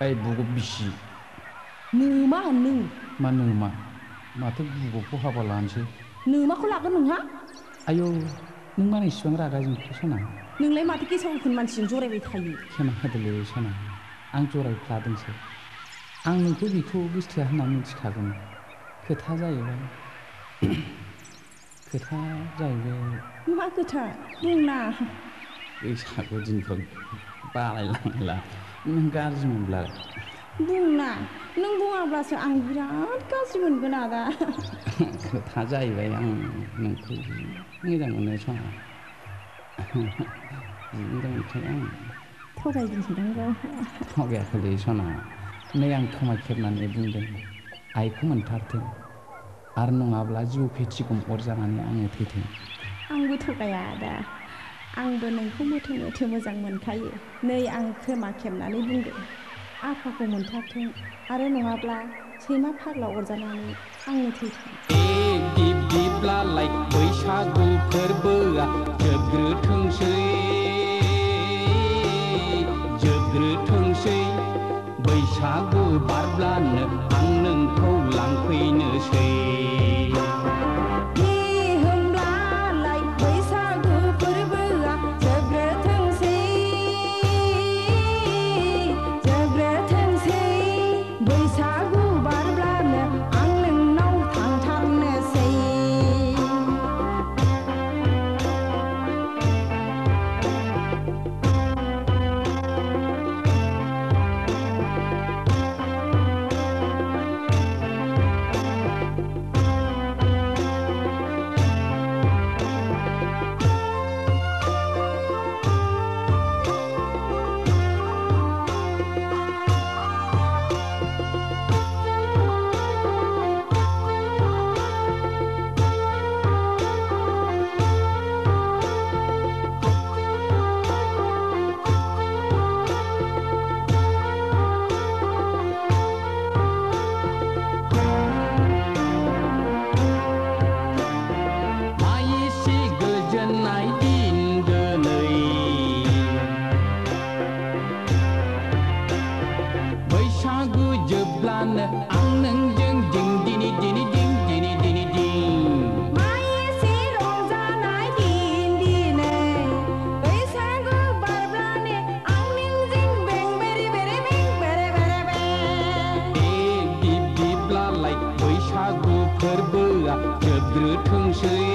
ओइ बुग' बिसि नोमा नों मा नोमा माथो बुग'खौ हाबा लानोसै नोमाखौ लागोन नोंहा आयौ नों मानो इसिबां रागा जोंखो सना नोंलाय माथो गेसाव गोफोन मानसिजों जरायबाय थायो खेमा होदोलै सना आं जरायफ्लादोंसो आं नोंखौ बेखौ गोसथोआ होनना मिथिखागौमोन खोथा जाहैबाय मा खोथा बुंना बैसागु दिनफ्राव बालायलांला नों गाज्रि मोनब्ला बुंना नों बुङाब्लासो आं बिराद गाज्रि मोनगोन आदा खोथा जाहैबाय आं नोंखौ मोजां मोनो सना जि मोजां मोनखायो आं थगायदोंसोदां गाव थगायाखैलै सना नै आं खोमा खेबनानै बुंदों आइखौ मोनथारथों आरो नङाब्ला जिउ फेथिगम अरजानानै आङो थैथों आंबो थगाया आदा आंबो नोंखौ मोथो मोथो मोजां मोनखायो नै आं खोमा खेबनानै बुंदों आफाखौ मोनथारथों आरो नङाब्ला सैमा फाग्ला अरजानानै आंनो थैथों बिब्दिब्लालाय बैसागु फोरबोआ जोबग्रोथोंसै बैसागु बारब्लानो आं नोंखौ लांफैनोसै फोरबोआ जोबग्रोथोंसै